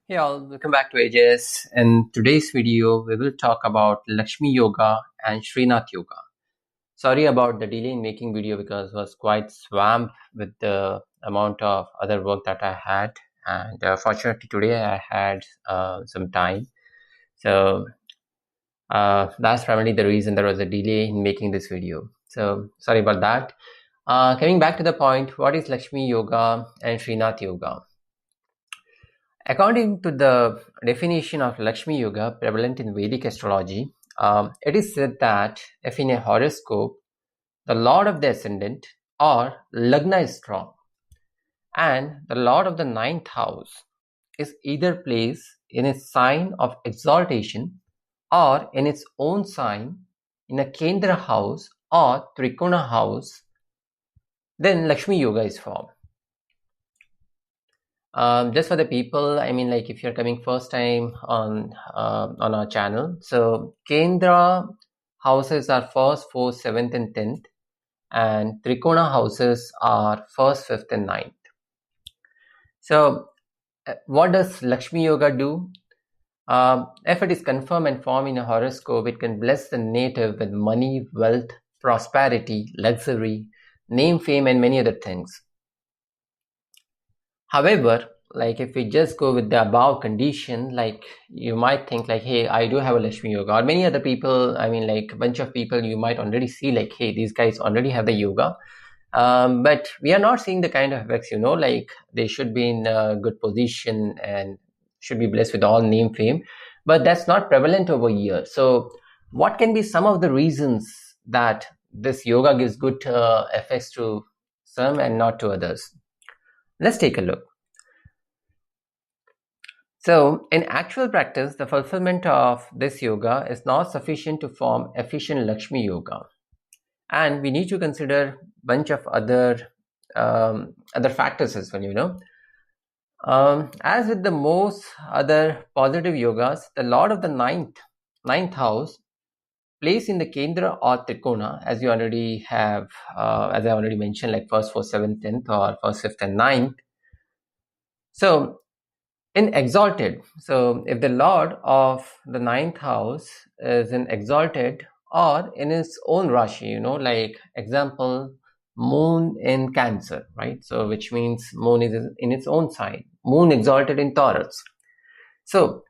Hey all, welcome back to AJS. In today's video, we will talk about Lakshmi Yoga and Srinath Yoga. Sorry about the delay in making video because I was quite swamped with the amount of other work that I had, and fortunately today I had some time. So that's primarily the reason there was a delay in making this video. So sorry about that. Coming back to the point, what is Lakshmi Yoga and Srinath Yoga? According to the definition of Lakshmi Yoga prevalent in Vedic astrology, it is said that if in a horoscope the Lord of the Ascendant or Lagna is strong and the Lord of the ninth house is either placed in a sign of exaltation or in its own sign in a Kendra house or Trikona house, then Lakshmi Yoga is formed. Just for the people, I mean, like if you're coming first time on our channel, so Kendra houses are first, fourth, seventh, and 10th, and Trikona houses are first, fifth, and ninth. So, what does Lakshmi Yoga do? If it is confirmed and formed in a horoscope, it can bless the native with money, wealth, prosperity, luxury, name, fame, and many other things. However, like if we just go with the above condition, like you might think like, hey, I do have a Lakshmi Yoga, or many other people, I mean, like a bunch of people you might already see like, hey, these guys already have the yoga. But we are not seeing the kind of effects, like they should be in a good position and should be blessed with all name, fame. But that's not prevalent over here. So what can be some of the reasons that this yoga gives good effects to some and not to others? Let's take a look. So, in actual practice, the fulfillment of this yoga is not sufficient to form efficient Lakshmi Yoga, and we need to consider a bunch of other factors as well. As with the most other positive yogas, the Lord of the ninth house placed in the Kendra or Trikona, as you already have, as I already mentioned, like first, fourth, seventh, 10th, or first, fifth, and ninth. So, in exalted, so if the Lord of the ninth house is in exalted or in his own Rashi, like example, moon in Cancer, right? So which means moon is in its own sign, moon exalted in Taurus. So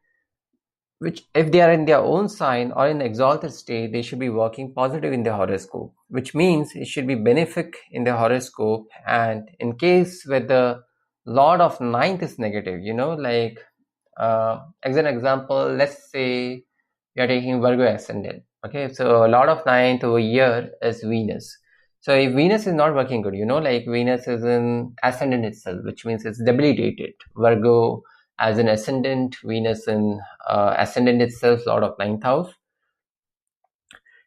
which if they are in their own sign or in exalted state, they should be working positive in the horoscope, which means it should be benefic in the horoscope. And in case where the Lord of ninth is negative, like as an example, let's say we are taking Virgo ascendant. Okay, so Lord of ninth over here is Venus. So if Venus is not working good, like Venus is in ascendant itself, which means it's debilitated. Virgo as an ascendant, Venus in ascendant itself, Lord of ninth house.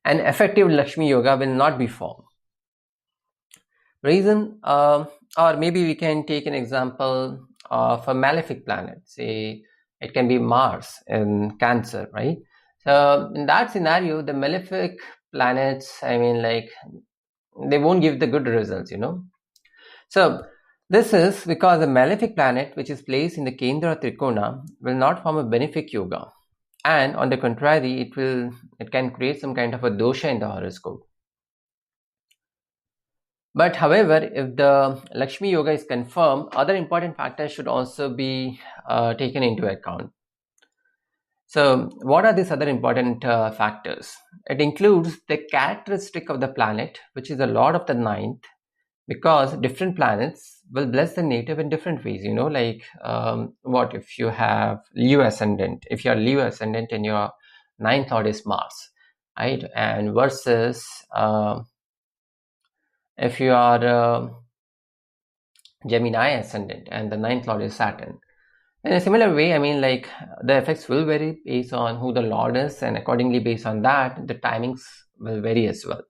And effective Lakshmi Yoga will not be formed. Reason, or maybe we can take an example of a malefic planet. Say it can be Mars in Cancer, right? So in that scenario, the malefic planets, I mean, like they won't give the good results, So this is because a malefic planet which is placed in the Kendra Trikona will not form a benefic yoga, and on the contrary, it can create some kind of a dosha in the horoscope. But however, if the Lakshmi Yoga is confirmed, other important factors should also be taken into account. So what are these other important factors? It includes the characteristic of the planet, which is the Lord of the ninth, because different planets will bless the native in different ways, like what if you have Leo ascendant, if you're Leo ascendant and your ninth Lord is Mars, right? And versus if you are Gemini ascendant and the ninth Lord is Saturn. In a similar way, I mean, like the effects will vary based on who the Lord is, and accordingly based on that, the timings will vary as well.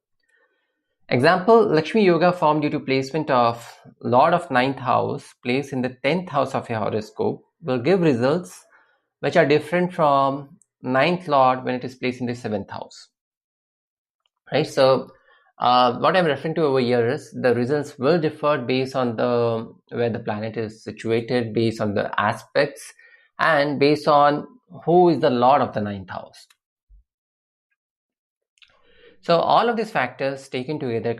Example, Lakshmi Yoga formed due to placement of Lord of ninth house placed in the 10th house of a horoscope will give results which are different from ninth Lord when it is placed in the 7th house. Right? So what I'm referring to over here is the results will differ based on where the planet is situated, based on the aspects, and based on who is the lord of the ninth house. So all of these factors taken together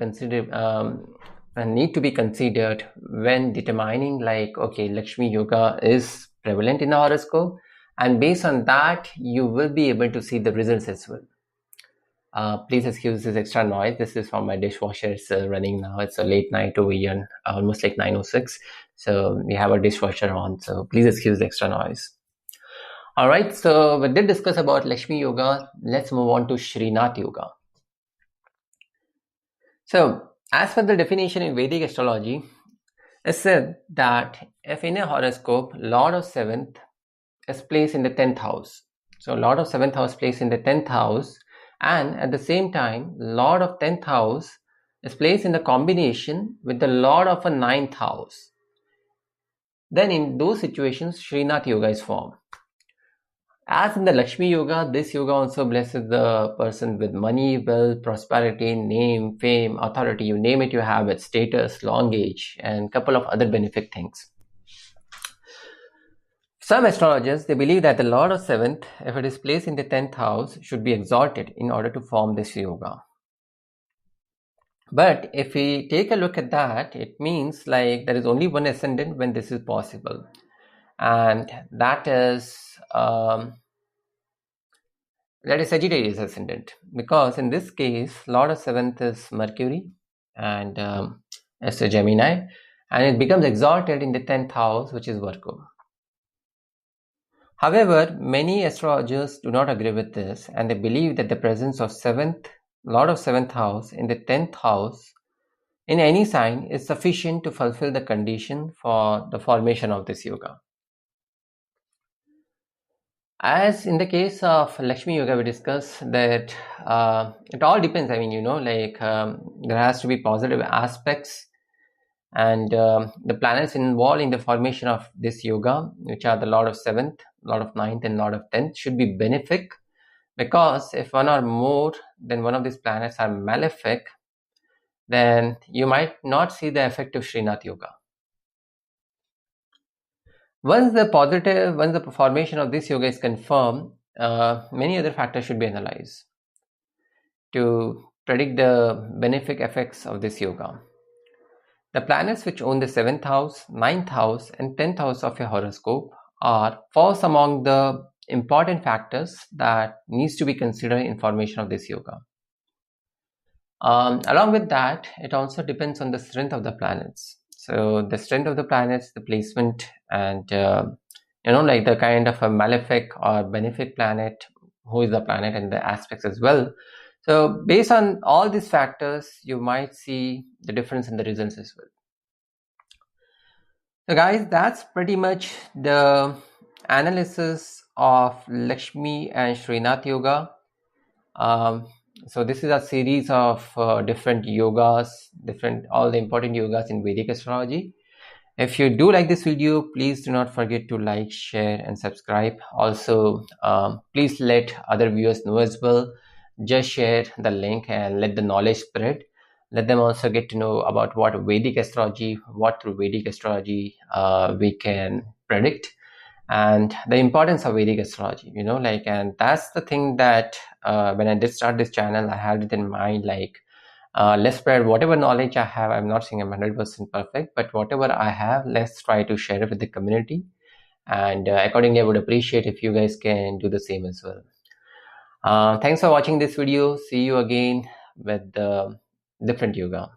need to be considered when determining, like, okay, Lakshmi Yoga is prevalent in the horoscope, and based on that you will be able to see the results as well. Please excuse this extra noise. This is from my dishwasher. It's running now. It's a late night over here, almost like 9:06. So we have a dishwasher on. So please excuse the extra noise. All right. So we did discuss about Lakshmi Yoga. Let's move on to Srinath Yoga. So as per the definition in Vedic astrology, it's said that if in a horoscope, Lord of Seventh is placed in the 10th house. So Lord of 7th house placed in the 10th house, and at the same time Lord of 10th house is placed in the combination with the Lord of a 9th house, then in those situations Srinath Yoga is formed. As in the Lakshmi Yoga, this yoga also blesses the person with money, wealth, prosperity, name, fame, authority, you name it, you have it, status, long age, and couple of other benefit things. Some astrologers, they believe that the Lord of 7th, if it is placed in the 10th house, should be exalted in order to form this yoga. But if we take a look at that, it means like there is only one ascendant when this is possible. And that is Sagittarius ascendant. Because in this case, Lord of 7th is Mercury and it's a Gemini. And it becomes exalted in the 10th house, which is Virgo. However, many astrologers do not agree with this, and they believe that the presence of Lord of 7th house in the 10th house in any sign is sufficient to fulfill the condition for the formation of this yoga. As in the case of Lakshmi Yoga, we discussed that it all depends. I mean, there has to be positive aspects, and the planets involved in the formation of this yoga, which are the Lord of 7th, Lord of 9th, and Lord of 10th, should be benefic, because if one or more than one of these planets are malefic, then you might not see the effect of Srinath Yoga. Once the formation of this yoga is confirmed, many other factors should be analyzed to predict the benefic effects of this yoga. The planets which own the 7th house, 9th house, and 10th house of your horoscope are falls among the important factors that needs to be considered in formation of this yoga. Along with that, it also depends on the strength of the planets. So the strength of the planets, the placement, and like the kind of a malefic or benefic planet, who is the planet, and the aspects as well. So based on all these factors, you might see the difference in the results as well. So guys, that's pretty much the analysis of Lakshmi and Srinath Yoga. So this is a series of different yogas, all the important yogas in Vedic astrology. If you do like this video, please do not forget to like, share, and subscribe. Also, please let other viewers know as well. Just share the link and let the knowledge spread. Let them also get to know about what through Vedic astrology we can predict, and the importance of Vedic astrology, and that's the thing that when I did start this channel, I had it in mind, let's spread whatever knowledge I have. I'm not saying I'm 100% perfect, but whatever I have, let's try to share it with the community. And accordingly, I would appreciate if you guys can do the same as well. Thanks for watching this video. See you again with the different yoga.